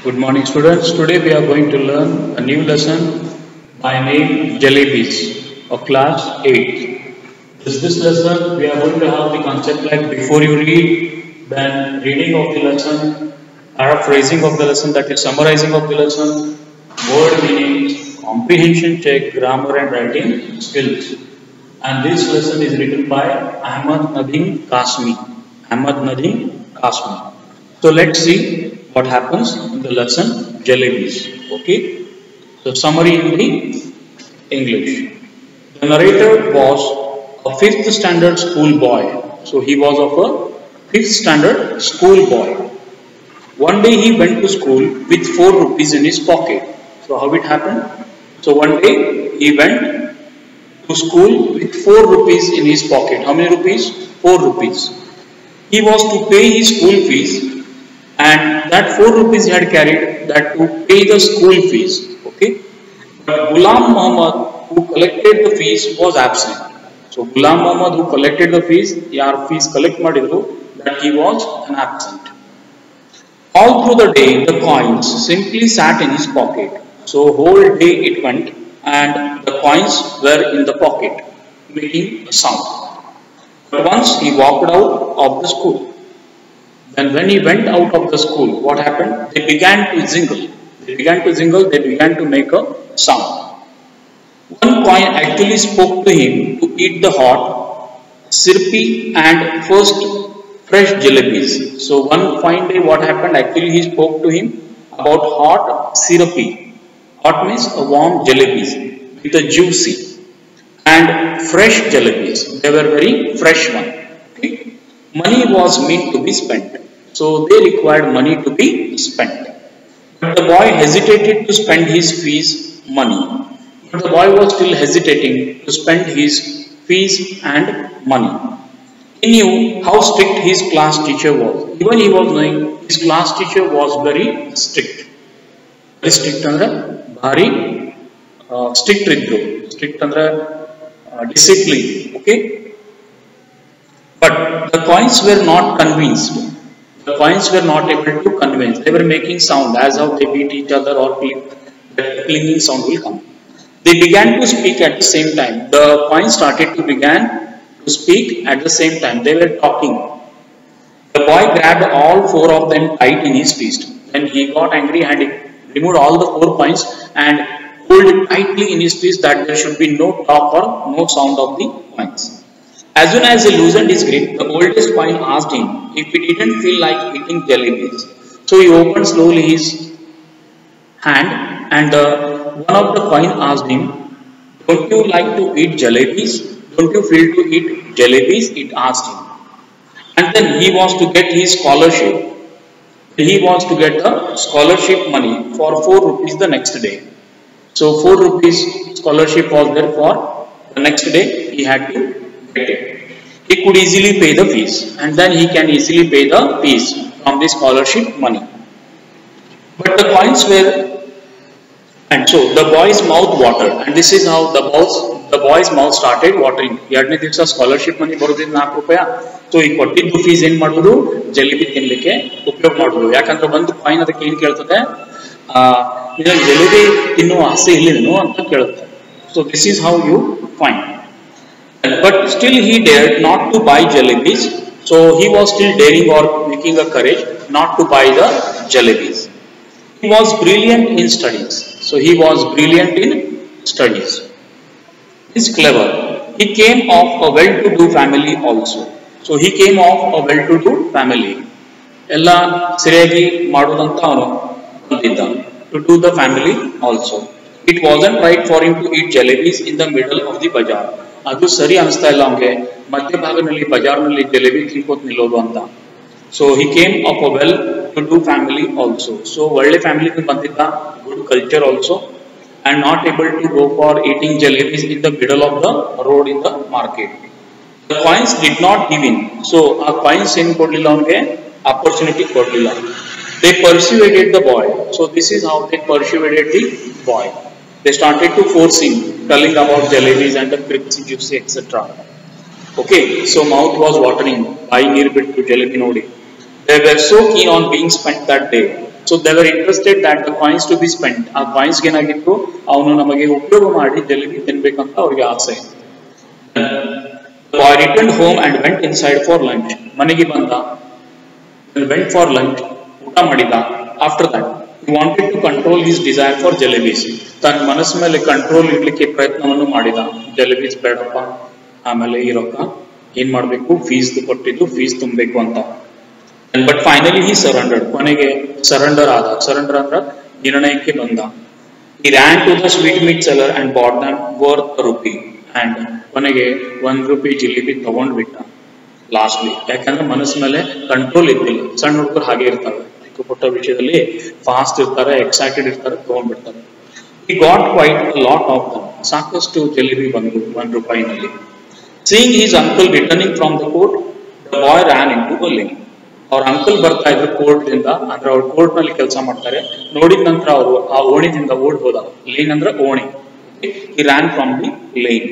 Good morning students. Today we are going to learn a new lesson by name Jalebis of class 8. This lesson we are going to have the concept like before you read, then reading of the lesson, paraphrasing of the lesson, that is summarizing of the lesson, word meanings, comprehension check, grammar and writing skills. And this lesson is written by Ahmad Nadeem Kasmi. Ahmad Nadeem Kasmi. So let's see what happens in the lesson Jalebis. Okay. So summary in the English. The narrator was a 5th standard school boy. So he was of a 5th standard school boy. One day he went to school with 4 rupees in his pocket. So how it happened? So one day he went to school with 4 rupees in his pocket. How many rupees? 4 rupees. He was to pay his school fees, and that 4 rupees he had carried that to pay the school fees. Okay. But Ghulam Muhammad, who collected the fees, was absent. So Ghulam Muhammad, who collected the fees, yaar fees collect madidru, that he was an absent. All through the day, the coins simply sat in his pocket. So whole day it went, and the coins were in the pocket, making a sound. But once he walked out of the school. Then when he went out of the school, what happened? They began to jingle. They began to make a sound. One coin actually spoke to him to eat the hot, syrupy and first fresh jalebis. So one fine day what happened? Actually he spoke to him about hot, syrupy. Hot means a warm jalebis with a juicy and fresh jalebis. They were very fresh one. Okay. Money was meant to be spent. So they required money to be spent. But the boy hesitated to spend his fees money. But the boy was still hesitating to spend his fees and money. He knew how strict his class teacher was. Even he was knowing his class teacher was very strict. Very strict andre bhari strict idru. Strict andre discipline. Okay. But the coins were not convinced. The coins were not able to convince. They were making sound as how they beat each other or the clinging sound will come. They began to speak at the same time. The coins started to began to speak at the same time. They were talking. The boy grabbed all 4 of them tight in his fist. Then he got angry and he removed all the 4 coins and pulled it tightly in his fist that there should be no talk or no sound of the coins. As soon as he loosened his grip, the oldest coin asked him if he didn't feel like eating jalebis. So he opened slowly his hand and one of the coin asked him, "Don't you like to eat jalebis? Don't you feel to eat jalebis?" It asked him. And then he was to get his scholarship. He was to get the scholarship money for 4 rupees the next day. So 4 rupees scholarship was there for the next day. He had to get it. He could easily pay the fees, and then he can easily pay the fees from the scholarship money. But the coins were, and so the boy's mouth watered, and this is how the boy's mouth started watering. ಎರಡನೇ ದಿವಸ scholarship ಮನಿ ಬರೋದ್ರಿಂದ 4 ರೂಪಾಯಿ. So ಈ ಕೊಟ್ಟಿದ್ದು fees ಏನ್ ಮಾಡೋದು? ಜಲೇಬಿ ತಿನ್ಲಿಕ್ಕೆ ಉಪಯೋಗ ಮಾಡೋದು. ಯಾಕಂದ್ರೆ ಒಂದು ಕಾಯಿನ್ ಅದಕ್ಕೆ ಏನ್ ಕೇಳ್ತದೆ? ನಿನಗೆ ಜಲೇಬಿ ತಿನ್ನುವ ಆಸೆ ಇಲ್ಲೇನು ಅಂತ ಕೇಳುತ್ತೆ. So this is how you find. But still he dared not to buy jalebis. So he was still daring or making a courage not to buy the jalebis. He was brilliant in studies. So he was brilliant in studies. He's clever. He came of a well-to-do family also. So he came of a well-to-do family. Ella ಸರಿಯಾಗಿ ಮಾಡೋದಂತ ಅವನು ಬಂದಿದ್ದ. To do the family also. It wasn't right for him to eat jalebis in the middle of the bazaar. ಅದು ಸರಿ ಅನಿಸ್ತಾ ಇಲ್ಲ ಅವನಿಗೆ ಮಧ್ಯಭಾಗದಲ್ಲಿ ಬಜಾರ್ನಲ್ಲಿ ಜಲೇಬಿ ತಿನ್ಕೋತ ನಿಲ್ಲೋದು ಅಂತ. So he came of a well to do family also. So ಒಳ್ಳೆ ಫ್ಯಾಮಿಲಿಗೆ ಬಂದಿದ್ದ, good culture also, and not able to go for eating jalebis in the middle of the road in the market. The coins did not give in. So ಆ coins ಏನು ಕೊಡ್ಲಿಲ್ಲ ಅವನಿಗೆ, opportunity ಕೊಡ್ಲಿಲ್ಲ. They persuaded the boy. So this is how they persuaded the boy. They started to force him, telling about jalebis and the crispy, juicy, etc. Okay, so mouth was watering, buying near bit to jalebi nodi. They were so keen on being spent that day. So they were interested that the coins to be spent. ಆ coins ಏನಾಗಿತ್ತು, ಅವನು ನಮಗೆ ಉಪಯೋಗ ಮಾಡಿ ಜಲೇಬಿ ತಿನ್ಬೇಕಂತ ಅವ್ರಿಗೆ ಆಸೆ. Boy return home and went inside for lunch. ಮನೆಗೆ ಬಂದ, ವೆಂಟ್ ಫಾರ್ ಲಂಚ್, ಊಟ ಮಾಡಿದ. After that he wanted to control his desire for jalebis. ತನ್ನ ಮನಸ್ಸು ಮೇಲೆ ಕಂಟ್ರೋಲ್ ಇಡ್ಲಿಕ್ಕೆ ಪ್ರಯತ್ನವನ್ನು ಮಾಡಿದ. ಜಲೇಬಿಸ್ ಬೇಡಪ್ಪ, ಆಮೇಲೆ ಈ ರೊಕ್ಕ ಏನ್ ಮಾಡ್ಬೇಕು, ಫೀಸ್ ಕೊಟ್ಟಿದ್ದು ಫೀಸ್ ತುಂಬಬೇಕು ಅಂತ. But finally he surrendered. ಕೊನೆಗೆ ಸರೆಂಡರ್ ಆದ. ಸರೆಂಡರ್ ಅಂದ್ರ ನಿರ್ಣಯಕ್ಕೆ ಬಂದ. he ran to the sweet meat seller and bought them worth ₹1 and ಕೊನೆಗೆ ₹1 ಜಿಲೇಬಿ ತಗೊಂಡ್ಬಿಟ್ಟ ಲಾಸ್ಟ್ಲಿ. ಯಾಕಂದ್ರೆ ಮನಸ್ಸು ಮೇಲೆ ಕಂಟ್ರೋಲ್ ಇದ್ದಿಲ್ಲ. ಸಣ್ಣ ಹುಡುಗರು ಹಾಗೆ ಇರ್ತಾರೆ, ಚಿಕ್ಕ ಪುಟ್ಟ ವಿಷಯದಲ್ಲಿ ಫಾಸ್ಟ್ ಇರ್ತಾರೆ, ಎಕ್ಸೈಟೆಡ್ ಇರ್ತಾರೆ, ತಗೊಂಡ್ಬಿಡ್ತಾರೆ. he got quite a lot of them. ಸಾಕಷ್ಟು ಜಲೇಬಿ ಬಂದು ₹1 Seeing his uncle returning from the court, the boy ran into a lane. ಅವ್ರ ಅಂಕಲ್ ಬರ್ತಾ ಇದ್ರು ಕೋರ್ಟ್ ದಿಂದ, ಅಂದ್ರೆ ಅವ್ರು ಕೋರ್ಟ್ ನಲ್ಲಿ ಕೆಲಸ ಮಾಡ್ತಾರೆ. ನೋಡಿದ ನಂತರ ಅವರು ಆ ಓಣಿದಿಂದ ಓಡ್ ಹೋದ. ಲೇನ್ ಅಂದ್ರೆ ಓಣಿ. he ran from the lane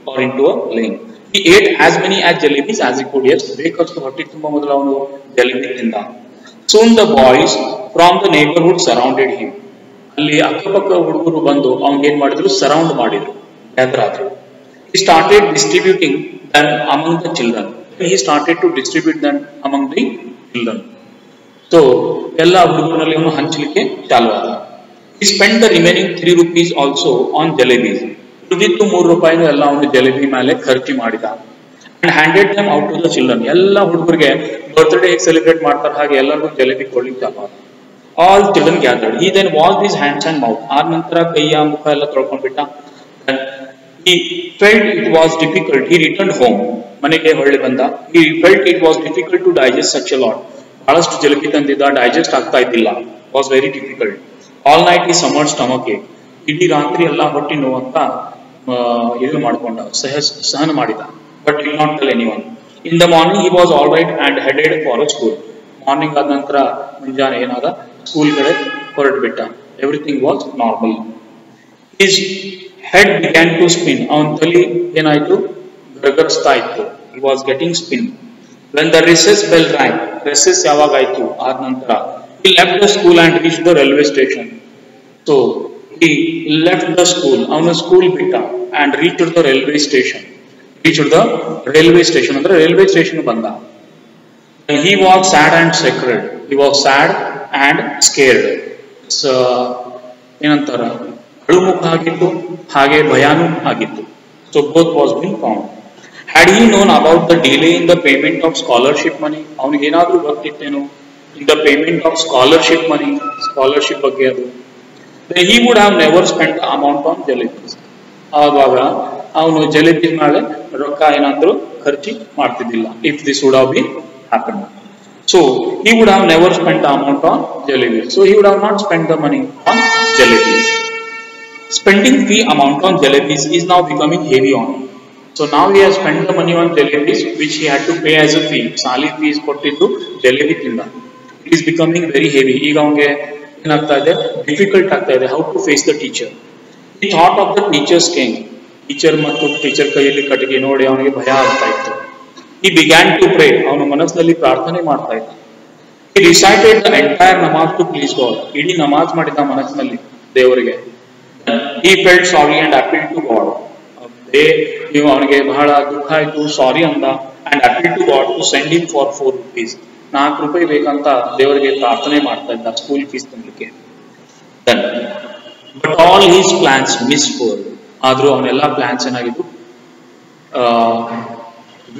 or into a lane. he ate as many as jalebis as he could. Yes, ಬೇಕಷ್ಟು ಹೊಟ್ಟೆ ತುಂಬಾ ಮೊದಲು ಅವನು ಜಲೇಬಿ ತಿಂದ. soon the boys from the neighborhood surrounded him. ಅಲ್ಲಿ ಅಕ್ಕಪಕ್ಕ ಹುಡುಗರು ಬಂದು ಅವ್ನಿಗೆ ಏನ್ ಮಾಡಿದ್ರು, ಸರೌಂಡ್ ಮಾಡಿದ್ರು, ಗ್ಯಾದರ್ ಆದ್ರು. he started distributing them among the children. he started to distribute them among the children. so ಎಲ್ಲ ಹುಡುಗರಲ್ಲಿ ಅವನು ಹಂಚಲಿಕ್ಕೆ ಚಾಲು ಆದ. he spent the remaining ₹3 also on jalebis. ಉಳಿದಿತ್ತು ₹3 ಎಲ್ಲ ಅವನು ಜಲೇಬಿ ಮೇಲೆ ಖರ್ಚು ಮಾಡಿದ. and handed them out to the children. ಎಲ್ಲ ಹುಡುಗರಿಗೆ ಬರ್ತ್ಡೇ ಹೇಗೆ ಸೆಲೆಬ್ರೇಟ್ ಮಾಡ್ತಾರೆ ಹಾಗೆ ಎಲ್ಲರಿಗೂ ಜಲೇಬಿ ಕೊಡ್ಲಿಕ್ಕೆ ಚಾಲು ಆದ. all children gathered. he then washed his hands and mouth. ಆದ ನಂತರ ಕೈಯ ಮುಖ ಎಲ್ಲ ತೊಳ್ಕೊಂಡ್ಬಿಟ್ಟ. he felt it was difficult. he returned home. ಮನೆಗೆ ಹೊಳ್ಳಿ ಬಂದ. he felt it was difficult to digest such a lot. ಬಹಳಷ್ಟು ಜಲೇಬಿ ತಂದಿದ್ದ, ಡೈಜೆಸ್ಟ್ ಆಗ್ತಾ ಇದ್ದಿಲ್ಲ. was very difficult. all night he suffered stomach ache. ಇಡೀ ರಾತ್ರಿ ಎಲ್ಲ ಹೊಟ್ಟೆ ನೋವು ಅಂತ ಇದು ಮಾಡ್ಕೊಂಡ, ಸಹನ ಮಾಡಿದ. but did not tell anyone. in the morning he was all right and headed for a school. Morning ಆದ ನಂತರ ಮುಂಜಾನೆ ಏನಾದ, ಸ್ಕೂಲ್ ಕಡೆ ಹೊರಟು ಬಿಟ್ಟ. everything was normal. his head began to spin. ಅವನ ತಲೆ ಏನಾಯ್ತು, ಗರ್ಗರಿಸ್ತಾ ಇತ್ತು. he was getting spin. when the recess bell rang. recess ಯಾವಾಗ ಆಯ್ತು, ಆದ ನಂತರ he left the school and reached the railway station. so he left the school. ಅವನು school ಬಿಟ್ಟ and reached the railway station. ಅಂದ್ರೆ ರೈಲ್ವೆ ಸ್ಟೇಷನ್ ಬಂದ. he was sad and scared. he was sad and scared. so ಏನಂತಾರ, ಅಳುಮುಖ ಆಗಿತ್ತು ಹಾಗೆ ಭಯಾನೂ ಆಗಿತ್ತು. so both was being found. had he known about the delay in the payment of scholarship money. ಅವನಿಗೆ ಏನಾದ್ರೂ ಗೊತ್ತಿತ್ತೇನು in the payment of scholarship money, scholarship ಬಗ್ಗೆ ಅದು, then he would have never spent the amount on jalebis. ಆವಾಗ ಅವನು ಜಲೇಬಿ ಮೇಲೆ ರೊಕ್ಕ ಏನಾದ್ರೂ ಖರ್ಚು ಮಾಡ್ತಿದ್ದಿಲ್ಲ. if this would have been happened. so he would have never spent the amount on jalebis. so he would have not spent the money on jalebis. Spending fee amount on jalebis is now becoming heavy on him. so now he has spent the money on jalebis which he had to pay as a fee. ಸಾಲಿ fees ಕೊಟ್ಟಿದ್ದು ಜಲೇಬಿ ತಿಂದ. it is becoming very heavy. ಈಗ ಅವನಿಗೆ ಏನಾಗ್ತಾ ಇದೆ, difficult ಆಗ್ತಾ ಇದೆ. how to face the teacher. he thought of the teacher's cane. Teacher ಮತ್ತು ಟೀಚರ್ ಕೈಯಲ್ಲಿ ಕಟ್ಟಿಗೆ ನೋಡಿ ಅವನಿಗೆ ಭಯ ಆಗ್ತಾ ಇತ್ತು. he began to pray. ಅವನು ಮನಸ್ಸಿನಲ್ಲಿ ಪ್ರಾರ್ಥನೆ ಮಾಡ್ತಾ ಇದ್ದ. he recited the entire namaz to please God. ಇಡೀ ನಮಾಜ್ ಮಾಡಿದ ಮನಸ್ಸಿನಲ್ಲಿ ದೇವರಿಗೆ. he felt sorry and appealed to God. ಅವನಿಗೆ ಬಹಳ ದುಃಖ ಆಯ್ತು, ಸಾರಿ ಅಂದ. and appealed to God to send him for ₹4. ₹4 ಬೇಕಂತ ದೇವರಿಗೆ ಪ್ರಾರ್ಥನೆ ಮಾಡ್ತಾ ಇದ್ದ ಸ್ಕೂಲ್ ಫೀಸ್ ತುಂಬಲಿಕ್ಕೆ. but all his plans misfired. ಆದ್ರೂ ಅವನೆಲ್ಲ ಪ್ಲಾನ್ಸ್ ಏನಾಗಿದ್ದು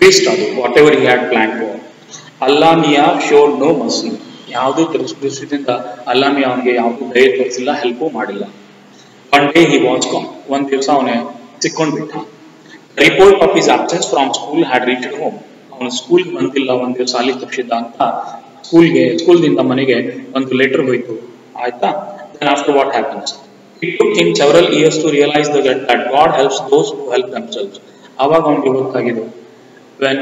ವೇಸ್ಟ್ ಅದು. What ever he had plan for. ಅಲ್ಲಾ ಮಿಯಾ ಶೋಡ್ ನೋ ಮರ್ಸಿ. ಯಾವುದೂ ದೃಷ್ಟಿಯಿಂದ ಅಲ್ಲಾ ಮಿಯಾ ಅವನಿಗೆ ಯಾವುದೂ ದಯ ತೋರಿಸಿಲ್ಲ, ಹೆಲ್ಪು ಮಾಡಿಲ್ಲ. One day he was gone. ಒಂದ್ ದಿವಸ ಅವನೇ ಸಿಕ್ಕೊಂಡ್ಬಿಟ್ಟ. Report of his absence from school had reached home. ಅವನು ಸ್ಕೂಲ್ ಬಂದಿಲ್ಲ, ಒಂದ್ ದಿವಸ ಅಲ್ಲಿ ತಪ್ಪಿಸಿದ್ದ ಅಂತ ಸ್ಕೂಲ್ದಿಂದ ಮನೆಗೆ ಒಂದು ಲೆಟರ್ ಹೋಯ್ತು. ಆಯ್ತಾ? then after what happens? It took him several years to realize that God helps those who help themselves. ಆವಾಗ ಅವನಿಗೆ ಗೊತ್ತಾಗಿದೆ, when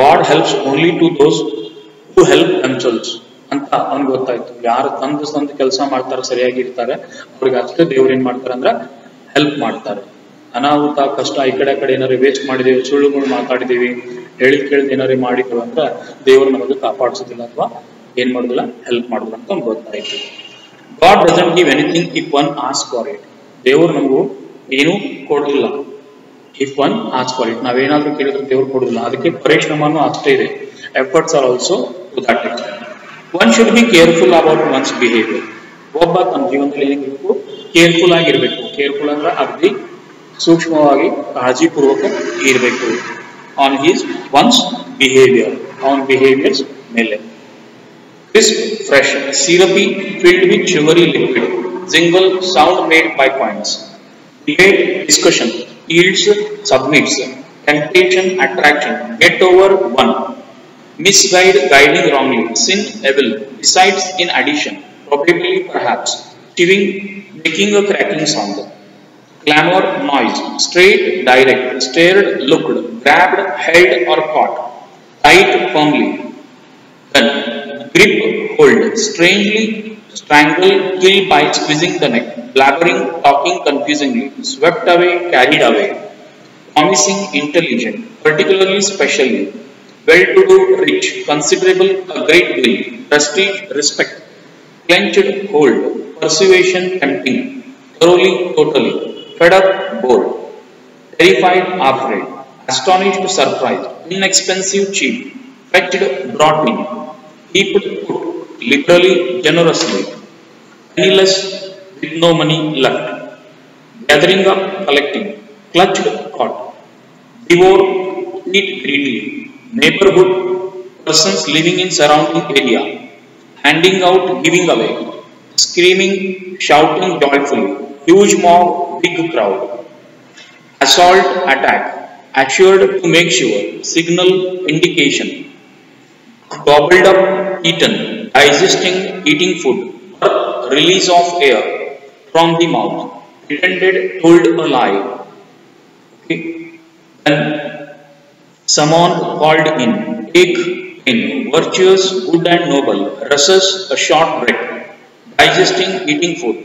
God helps only to those who help themselves ಅಂತ ಅವನಿಗೆ ಗೊತ್ತಾಯ್ತು. ಯಾರು ತಂದು ಕೆಲಸ ಮಾಡ್ತಾರೆ, ಸರಿಯಾಗಿರ್ತಾರೆ, ಅವ್ರಿಗೆ ಅಷ್ಟೇ ದೇವ್ರು ಏನ್ ಮಾಡ್ತಾರೆ ಅಂದ್ರೆ ಹೆಲ್ಪ್ ಮಾಡ್ತಾರೆ. ಅನಾಹುತ ಕಷ್ಟ ಈ ಕಡೆ ಏನಾರು ವೇಸ್ಟ್ ಮಾಡಿದೀವಿ, ಸುಳ್ಳುಗಳು ಮಾತಾಡಿದೀವಿ, ಹೇಳಿ ಕೇಳಿದ ಏನಾರು ಮಾಡಿದ್ವಿ ಅಂದ್ರೆ ದೇವರು ನಮಗೆ ಕಾಪಾಡಿಸೋದಿಲ್ಲ ಅಥವಾ ಏನು ಮಾಡೋದಿಲ್ಲ ಹೆಲ್ಪ್ ಮಾಡೋದಿಲ್ಲ ಅಂತ ಗೊತ್ತಾಯಿತು. God doesn't give anything if one asks for it. ದೇವರು ನಮಗೂ ಏನು ಕೊಡೋದಿಲ್ಲ if one asks for it. ನಾವೇನಾದರೂ ಕೇಳಿದ್ರೆ ದೇವರು ಕೊಡೋದಿಲ್ಲ. ಅದಕ್ಕೆ ಪರಿಶ್ರಮನೂ ಅಷ್ಟೇ ಇದೆ. Efforts are also to that extent. One should be careful about one's behavior. ಒಬ್ಬ ತನ್ನ ಜೀವನದಲ್ಲಿ ಏನಿರಬೇಕು, ಕೇರ್ಫುಲ್ ಆಗಿರಬೇಕು. ಕೇರ್ಫುಲ್ ಅಂದ್ರೆ ಅಗದಿ ಸೂಕ್ಷ್ಮವಾಗಿ ಕಾಳಜಿಪೂರ್ವಕ ಇರಬೇಕು. ಆನ್ ಹಿಸ್ ಒನ್ಸ್ ಬಿಹೇವಿಯರ್, ಅವನ ಬಿಹೇವಿಯರ್ಸ್ ಮೇಲೆ. Crisp, fresh, syrupy, filled with sugary liquid, jingle, sound made by coins. Debate, discussion, yields, submits, temptation, attraction, get over one. Misguide, guiding wrongly, sin, evil, besides, in addition, probably, perhaps, chewing, making a cracking sound. Clamor, noise, straight, direct, stared, looked, grabbed, held or caught, tight, firmly. Then, grip, hold, strangely, strangle, kill by squeezing the neck, blabbering, talking confusingly, swept away, carried away, promising, intelligent, particularly, specially, well-to-do, rich, considerable, a great deal, prestige, respect, clenched, hold, persuasion, tempting, thoroughly, totally, fed up, bored, terrified, afraid, astonished, surprised, inexpensive, cheap, fetched, brought in, heaped, put, liberally, generously, penniless, with no money left, gathering up, collecting, clutched, caught, devour, eat greedily, neighborhood, persons living in surrounding area, handing out, giving away, screaming, shouting joyfully, huge mob, big crowd, assault, attack, assured to make sure, signal, indication, gobbled up, eaten, digesting, eating food, release of air from the mouth, pretended, told a lie. Okay. Then someone called in, take in, virtuous, good and noble, rushes a short break, digesting, eating food,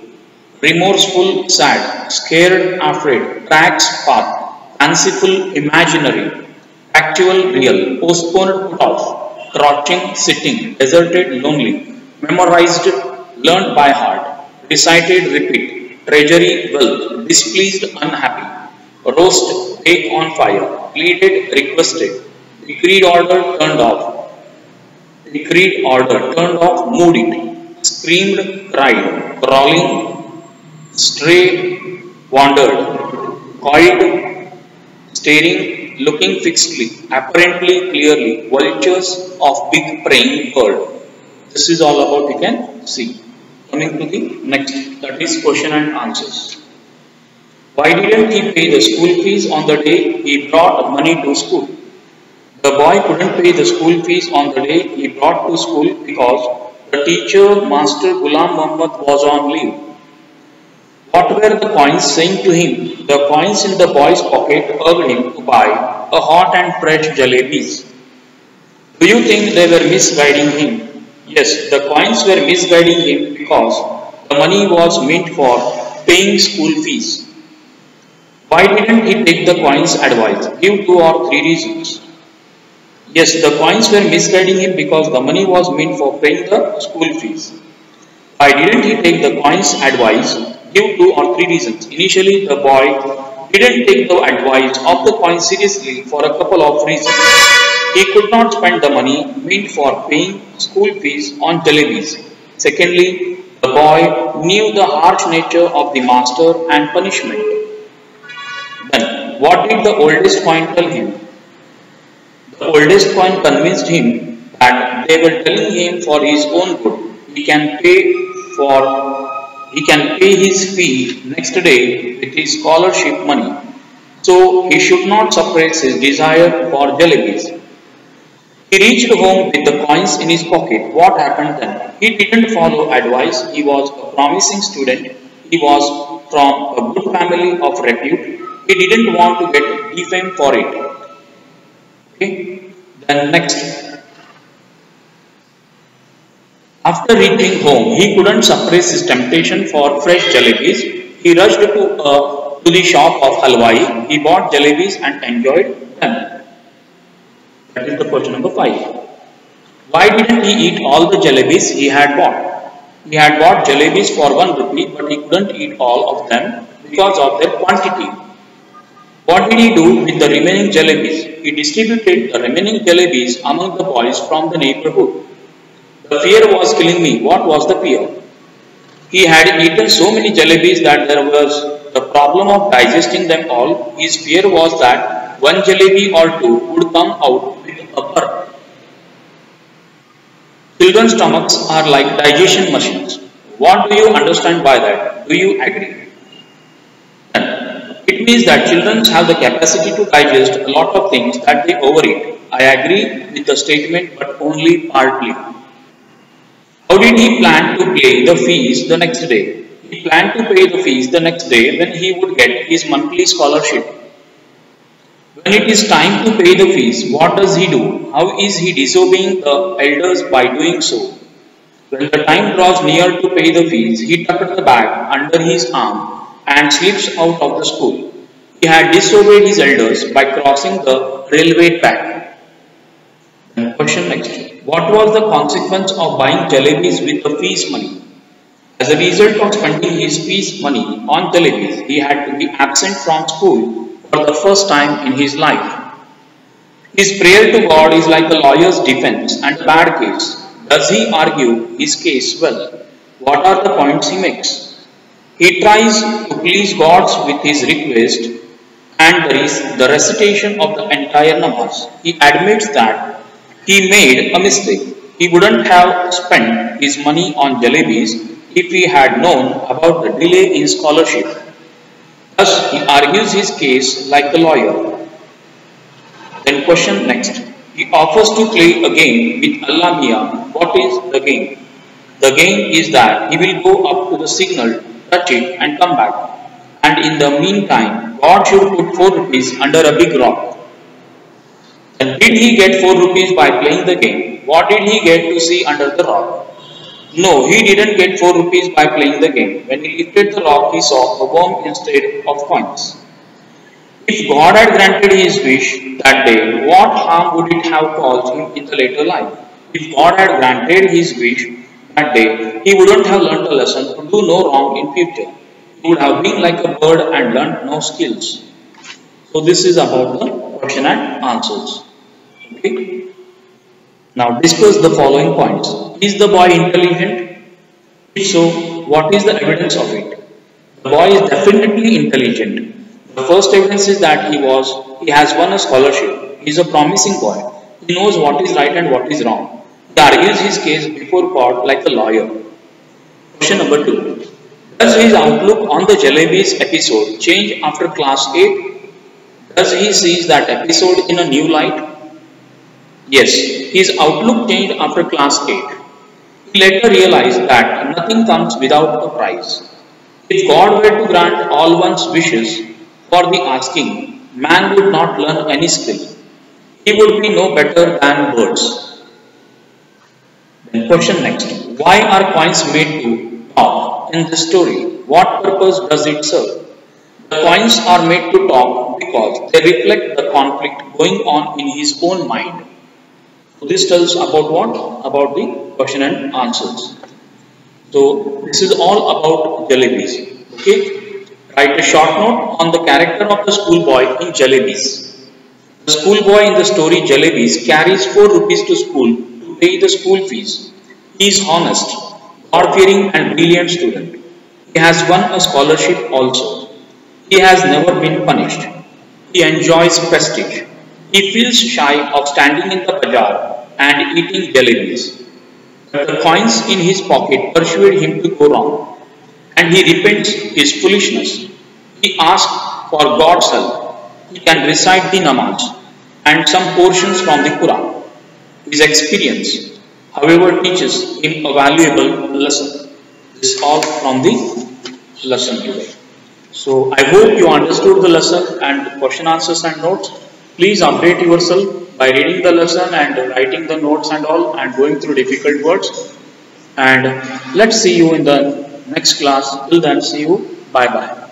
remorseful, sad, scared, afraid, tracks, path, fanciful, imaginary, actual, real, postponed, put off, crouching, sitting, deserted, lonely, memorized, learned by heart, recited, repeat, treasury, wealth, displeased, unhappy, roast, take on fire, pleaded, requested, decreed order, turned off, moved it, screamed, cried, crawling, stray, wandered, coiled, staring, looking fixedly, apparently, clearly, vultures of big praying bird. This is all about, you can see. Coming to the next, that is question and answers. Why didn't he pay the school fees on the day he brought money to school? The boy couldn't pay the school fees on the day he brought to school because the teacher, Master Ghulam Muhammad, was on leave. What were the coins saying to him? The coins in the boy's pocket urged him to buy a hot and fresh jalebis. Do you think they were misguiding him? Yes, the coins were misguiding him because the money was meant for paying school fees. Why didn't he take the coins' advice? Give 2 or 3 reasons. Yes, the coins were misguiding him because the money was meant for paying the school fees. Why didn't he take the coins' advice? Give 2 or 3 reasons. Initially, the boy didn't take the advice of the coin seriously for a couple of reasons. He could not spend the money meant for paying school fees on jalebis. Secondly, the boy knew the harsh nature of the master and punishment. Then, what did the oldest coin tell him? The oldest coin convinced him that they were telling him for his own good. He can pay his fee next day with his scholarship money. So he should not suppress his desire for jalebis. He reached home with the coins in his pocket. What happened then? He didn't follow advice. He was a promising student. He was from a good family of repute. He didn't want to get defamed for it. Okay. Then next. After reaching home, he couldn't suppress his temptation for fresh jalebis. He rushed to the shop of halwai. He bought jalebis and enjoyed them. That is the question number 5. Why didn't he eat all the jalebis he had bought? He had bought jalebis for 1 rupee, but he couldn't eat all of them because of their quantity. What did he do with the remaining jalebis? He distributed the remaining jalebis among the boys from the neighborhood. The fear was killing me. What was the fear? He had eaten so many jalebis that there was the problem of digesting them all. His fear was that one jalebi or two would come out with a burp. Children's stomachs are like digestion machines. What do you understand by that? Do you agree? It means that children have the capacity to digest a lot of things that they overeat. I agree with the statement, but only partly. How did he plan to pay the fees the next day? He planned to pay the fees the next day when he would get his monthly scholarship. When it is time to pay the fees, what does he do? How is he disobeying the elders by doing so? When the time draws near to pay the fees, he tucked the bag under his arm and slips out of the school. He had disobeyed his elders by crossing the railway track. Question next. What was the consequence of buying jalebis with the fees money? As a result of spending his fees money on jalebis, he had to be absent from school for the first time in his life. His prayer to God is like a lawyer's defense and a bad case. Does he argue his case well? What are the points he makes? He tries to please God with his request and the recitation of the entire namaz. He admits that he made a mistake. He wouldn't have spent his money on jalebis if he had known about the delay in scholarship. Thus, he argues his case like a lawyer. Then question next. He offers to play a game with Allah Mia. What is the game? The game is that he will go up to the signal, touch it and come back. And in the meantime, God should put 4 rupees under a big rock. Then did he get 4 rupees by playing the game? What did he get to see under the rock? No, he didn't get 4 rupees by playing the game. When he lifted the rock, he saw a worm instead of coins. If God had granted his wish that day, what harm would it have caused him in the later life? If God had granted his wish that day, he wouldn't have learnt a lesson to do no wrong in future. He would have been like a bird and learnt no skills. So this is about the question and answers. Okay. Now discuss the following points. Is the boy intelligent? If so, what is the evidence of it? The boy is definitely intelligent. The first evidence is that he has won a scholarship. He is a promising boy. He knows what is right and what is wrong. He argues his case before God like a lawyer. Question number 2. Does his outlook on the jalebis episode change after class 8? Does he see that episode in a new light? Yes, his outlook changed after class 8. He later realized that nothing comes without a price. If God were to grant all one's wishes for the asking, man would not learn any skill. He would be no better than birds. Then question next. Why are coins made to talk in this story? What purpose does it serve? The coins are made to talk because they reflect the conflict going on in his own mind. So this tells about what? About the question and answers. So this is all about jalebis. Okay. Write a short note on the character of the schoolboy in jalebis. The schoolboy in the story Jalebis carries 4 rupees to school to pay the school fees. He is honest, God-fearing and brilliant student. He has won a scholarship also. He has never been punished. He enjoys prestige. He feels shy of standing in the bazaar and eating jalebis. But the coins in his pocket persuade him to go wrong, and he repents his foolishness. He asks for God's help. He can recite the namaz and some portions from the Quran. His experience, however, teaches him a valuable lesson. This is all from the lesson today. So I hope you understood the lesson and question answers and notes. Please update yourself by reading the lesson and writing the notes and all and going through difficult words. And let's see you in the next class. Till then, see you. Bye bye.